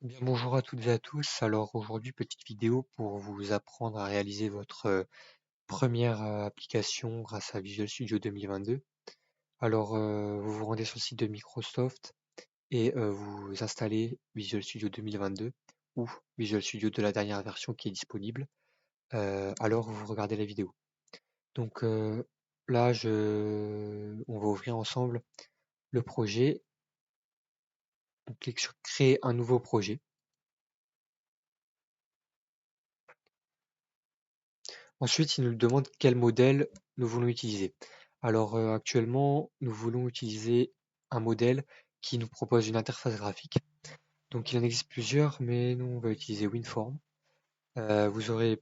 Bien, bonjour à toutes et à tous. Alors aujourd'hui, petite vidéo pour vous apprendre à réaliser votre première application grâce à Visual Studio 2022. Alors, vous vous rendez sur le site de Microsoft et vous installez Visual Studio 2022 ou Visual Studio de la dernière version qui est disponible. Alors, vous regardez la vidéo. Donc là, on va ouvrir ensemble le projet. On clique sur Créer un nouveau projet. Ensuite, il nous demande quel modèle nous voulons utiliser. Alors actuellement, nous voulons utiliser un modèle qui nous propose une interface graphique. Donc il en existe plusieurs, mais nous on va utiliser WinForm. Vous auriez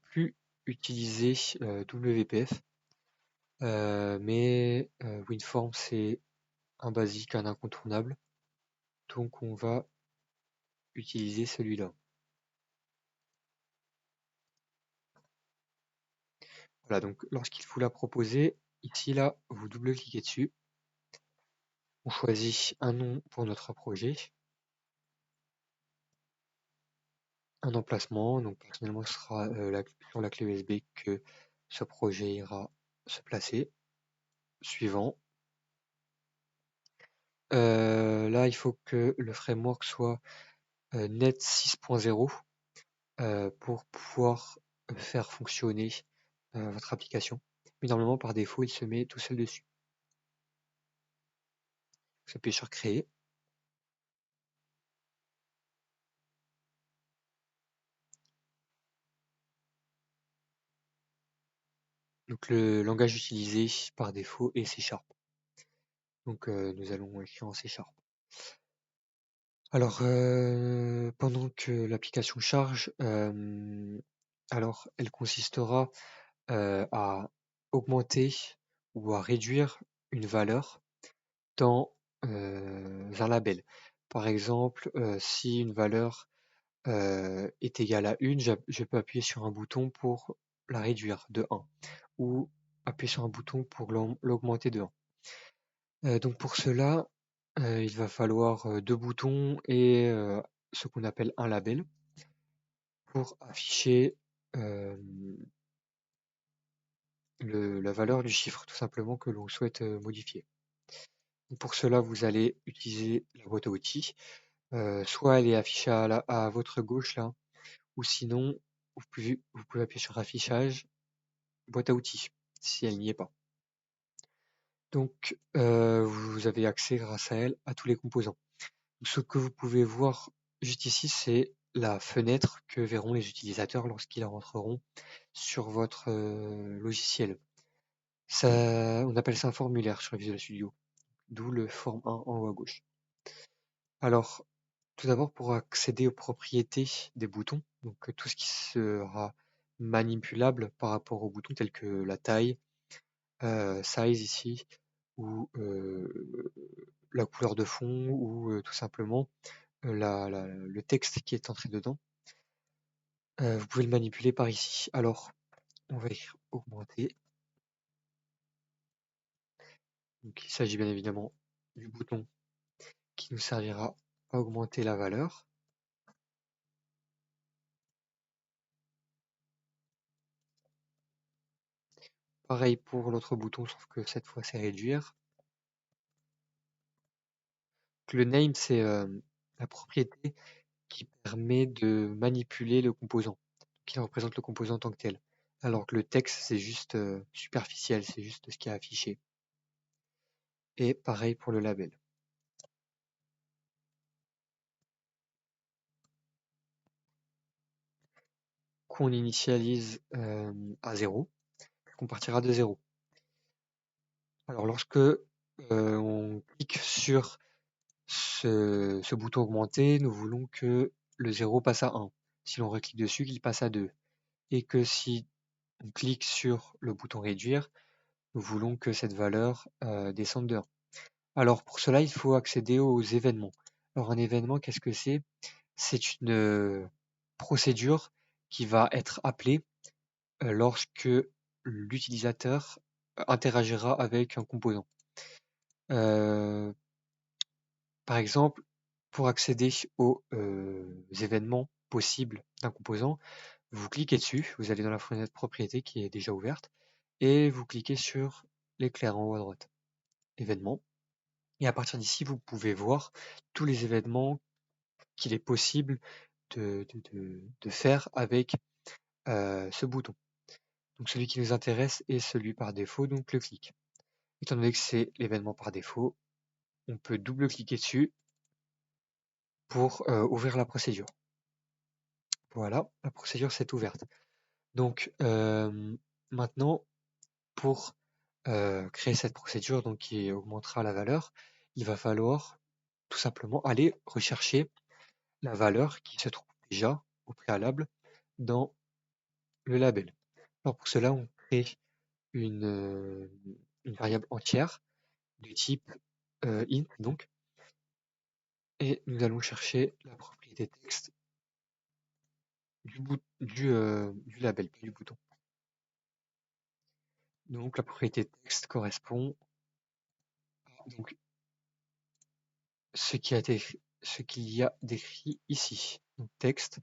pu utiliser WPF, mais WinForm c'est un basique, un incontournable. Donc on va utiliser celui-là. Voilà, donc lorsqu'il vous l'a proposé, ici là, vous double-cliquez dessus. On choisit un nom pour notre projet, un emplacement. Donc personnellement, ce sera sur la clé USB que ce projet ira se placer. Suivant. Là, il faut que le framework soit Net 6.0 pour pouvoir faire fonctionner votre application. Mais normalement, par défaut, il se met tout seul dessus. Vous appuyez sur Créer. Donc le langage utilisé par défaut est C#. Donc nous allons écrire en C#. Alors pendant que l'application charge, alors elle consistera à augmenter ou à réduire une valeur dans un label. Par exemple, si une valeur est égale à 1, je peux appuyer sur un bouton pour la réduire de 1 ou appuyer sur un bouton pour l'augmenter de 1. Donc pour cela, il va falloir deux boutons et ce qu'on appelle un label pour afficher la valeur du chiffre tout simplement que l'on souhaite modifier. Donc pour cela, vous allez utiliser la boîte à outils. Soit elle est affichée à votre gauche là, ou sinon vous pouvez appuyer sur affichage, boîte à outils, si elle n'y est pas. Donc vous avez accès grâce à elle à tous les composants. Ce que vous pouvez voir juste ici, c'est la fenêtre que verront les utilisateurs lorsqu'ils rentreront sur votre logiciel. On appelle ça un formulaire sur Visual Studio, d'où le form 1 en haut à gauche. Alors, tout d'abord, pour accéder aux propriétés des boutons, donc tout ce qui sera manipulable par rapport aux boutons, tels que la taille, size ici, ou la couleur de fond, ou tout simplement le texte qui est entré dedans. Vous pouvez le manipuler par ici. Alors, on va écrire augmenter. Donc, il s'agit bien évidemment du bouton qui nous servira à augmenter la valeur. Pareil pour l'autre bouton, sauf que cette fois c'est réduire. Le name, c'est la propriété qui permet de manipuler le composant, qui représente le composant en tant que tel. Alors que le texte, c'est juste superficiel, c'est juste ce qui est affiché. Et pareil pour le label. Qu'on initialise à 0, qu'on partira de 0. Alors lorsque on clique sur ce bouton augmenter, nous voulons que le 0 passe à 1. Si l'on reclique dessus, qu'il passe à 2. Et que si on clique sur le bouton réduire, nous voulons que cette valeur descende de 1. Alors pour cela, il faut accéder aux événements. Alors un événement, qu'est-ce que c'est? C'est une procédure qui va être appelée lorsque l'utilisateur interagira avec un composant. Par exemple, pour accéder aux événements possibles d'un composant, vous cliquez dessus, vous allez dans la fenêtre propriété qui est déjà ouverte, et vous cliquez sur l'éclair en haut à droite, événements. Et à partir d'ici, vous pouvez voir tous les événements qu'il est possible de faire avec ce bouton. Donc celui qui nous intéresse est celui par défaut, donc le clic. Étant donné que c'est l'événement par défaut, on peut double-cliquer dessus pour ouvrir la procédure. Voilà, la procédure s'est ouverte. Donc maintenant, pour créer cette procédure donc, qui augmentera la valeur, il va falloir tout simplement aller rechercher la valeur qui se trouve déjà au préalable dans le label. Alors pour cela, on crée une variable entière du type int donc, et nous allons chercher la propriété texte du label, pas du bouton. Donc la propriété texte correspond à donc, ce qu'il y a décrit ici. Donc texte,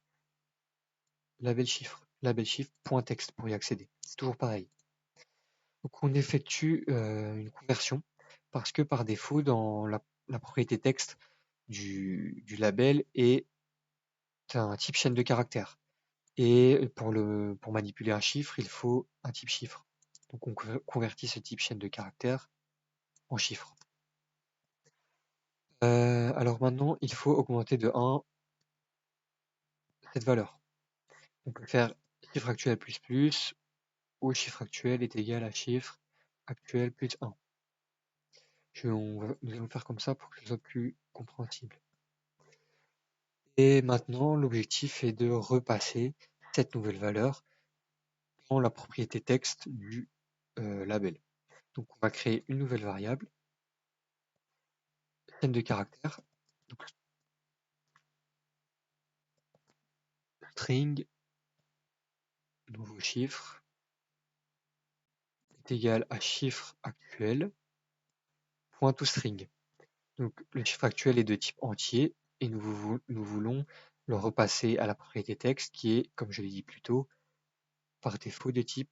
label chiffre, point texte pour y accéder. C'est toujours pareil. Donc on effectue une conversion parce que par défaut, dans la propriété texte du label est un type chaîne de caractères. Et pour manipuler un chiffre, il faut un type chiffre. Donc on convertit ce type chaîne de caractères en chiffre. Alors maintenant, il faut augmenter de 1 cette valeur. On peut faire chiffre actuel plus plus, ou chiffre actuel est égal à chiffre actuel plus 1. Nous allons faire comme ça pour que ce soit plus compréhensible. Et maintenant, l'objectif est de repasser cette nouvelle valeur dans la propriété texte du label. Donc on va créer une nouvelle variable, chaîne de caractères, donc string, nouveau chiffre, est égal à chiffre actuel, point toString. Donc le chiffre actuel est de type entier et nous voulons le repasser à la propriété texte qui est, comme je l'ai dit plus tôt, par défaut de type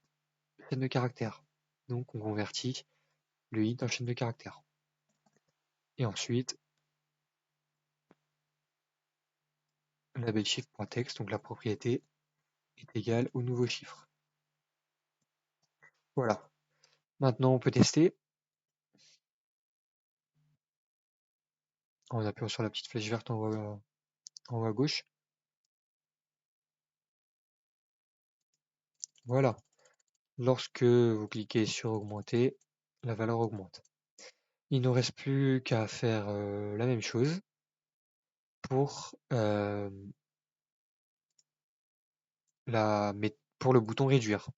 chaîne de caractères. Donc on convertit le int en chaîne de caractères. Et ensuite, label chiffre.text, donc la propriété est égale au nouveau chiffre. Voilà. Maintenant on peut tester en appuyant sur la petite flèche verte en haut à gauche. Voilà. Lorsque vous cliquez sur augmenter, la valeur augmente. Il ne reste plus qu'à faire la même chose pour le bouton réduire.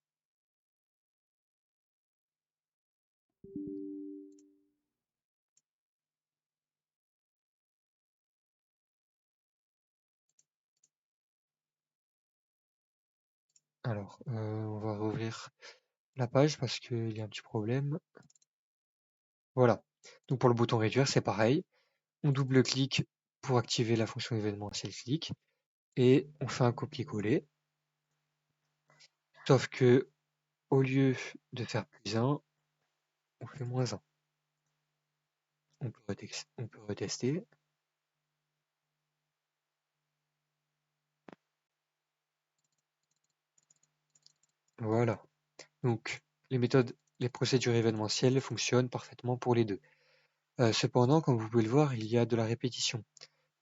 Alors, on va rouvrir la page parce qu'il y a un petit problème. Voilà. Donc pour le bouton réduire, c'est pareil. On double-clique pour activer la fonction événementielle clic et on fait un copier-coller. Sauf que au lieu de faire plus 1, on fait moins 1. On peut retester. Voilà. Donc les procédures événementielles fonctionnent parfaitement pour les deux. Cependant, comme vous pouvez le voir, il y a de la répétition.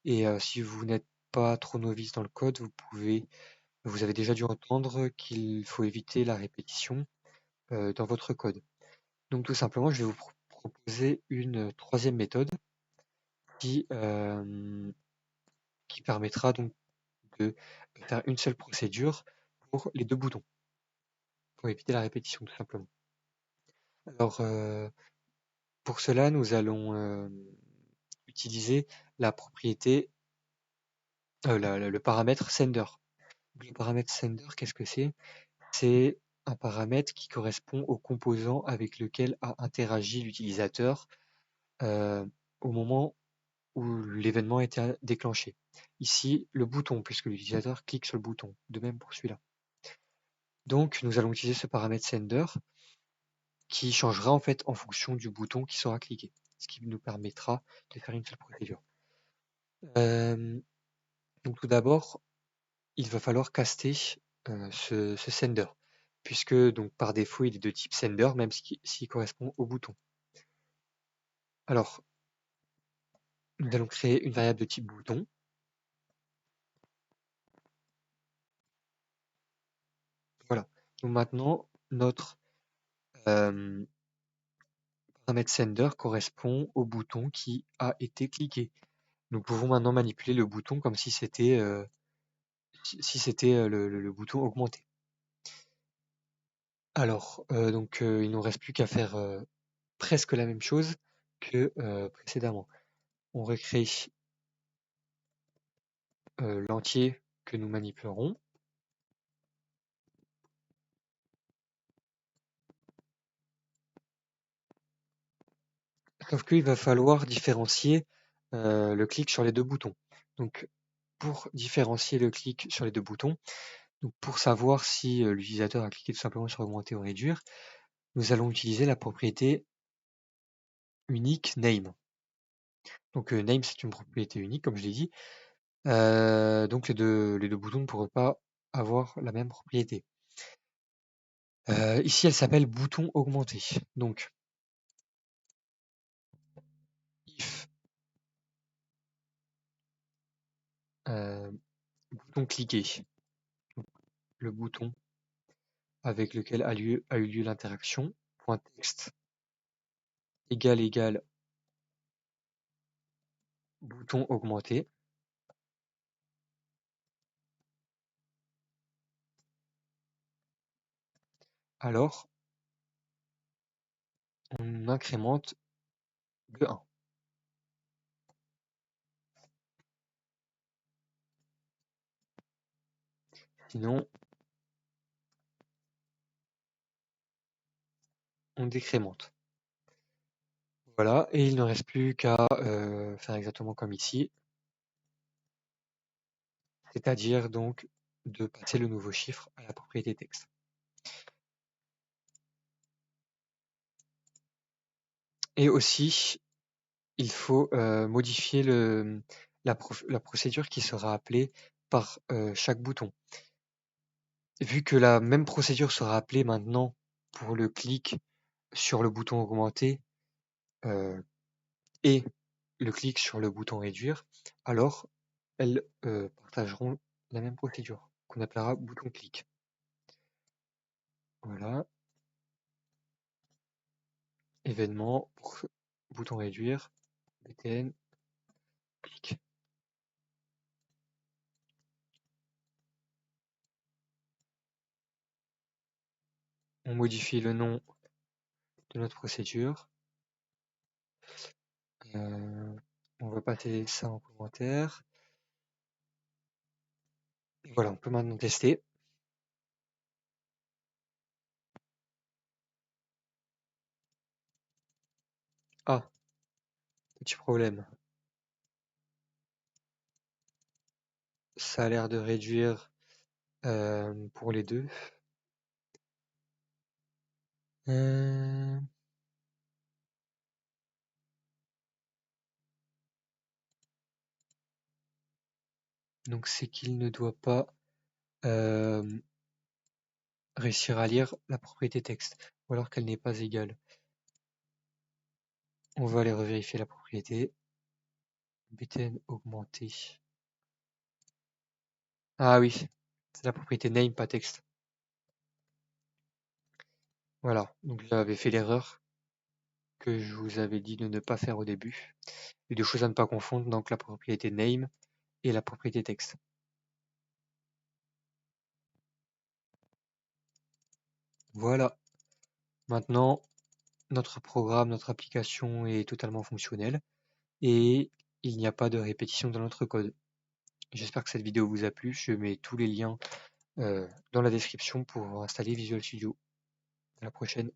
Et si vous n'êtes pas trop novice dans le code, vous avez déjà dû entendre qu'il faut éviter la répétition dans votre code. Donc tout simplement, je vais vous proposer une troisième méthode qui permettra donc de faire une seule procédure pour les deux boutons, pour éviter la répétition tout simplement. Alors pour cela, nous allons utiliser la propriété, le paramètre sender. Le paramètre sender, qu'est-ce que c'est? C'est un paramètre qui correspond au composant avec lequel a interagi l'utilisateur au moment où l'événement a été déclenché. Ici, le bouton, puisque l'utilisateur clique sur le bouton. De même pour celui-là. Donc, nous allons utiliser ce paramètre sender qui changera en fait en fonction du bouton qui sera cliqué, ce qui nous permettra de faire une seule procédure. Donc tout d'abord, il va falloir caster ce sender, puisque donc par défaut il est de type sender, même s'il correspond au bouton. Alors, nous allons créer une variable de type bouton. Voilà. Donc maintenant, notre paramètre sender correspond au bouton qui a été cliqué. Nous pouvons maintenant manipuler le bouton comme si c'était le bouton augmenté. Alors, donc il ne nous reste plus qu'à faire presque la même chose que précédemment. On recrée l'entier que nous manipulerons. Sauf qu'il va falloir différencier le clic sur les deux boutons. Donc, pour différencier le clic sur les deux boutons, donc pour savoir si l'utilisateur a cliqué tout simplement sur augmenter ou réduire, nous allons utiliser la propriété unique name. Donc name, c'est une propriété unique, comme je l'ai dit. Donc les deux boutons ne pourraient pas avoir la même propriété. Ici, elle s'appelle bouton augmenté. Donc, if bouton cliqué, le bouton avec lequel a eu lieu l'interaction, point texte égale bouton augmenté. Alors, on incrémente de 1. Sinon, on décrémente. Voilà, et il ne reste plus qu'à faire exactement comme ici, c'est-à-dire donc de passer le nouveau chiffre à la propriété texte. Et aussi, il faut modifier la procédure qui sera appelée par chaque bouton. Vu que la même procédure sera appelée maintenant pour le clic sur le bouton augmenter et le clic sur le bouton réduire, alors elles partageront la même procédure qu'on appellera bouton clic. Voilà. Événement pour bouton réduire, btn, clic. On modifie le nom de notre procédure. On va passer ça en commentaire. Et voilà, on peut maintenant tester. Ah, petit problème. Ça a l'air de réduire pour les deux. Donc c'est qu'il ne doit pas réussir à lire la propriété texte, ou alors qu'elle n'est pas égale. On va aller revérifier la propriété. btn augmenté. Ah oui, c'est la propriété name, pas texte. Voilà, donc j'avais fait l'erreur que je vous avais dit de ne pas faire au début. Les deux choses à ne pas confondre, donc la propriété name et la propriété texte. Voilà. Maintenant, notre programme, notre application est totalement fonctionnelle et il n'y a pas de répétition dans notre code. J'espère que cette vidéo vous a plu. Je mets tous les liens dans la description pour installer Visual Studio. À la prochaine.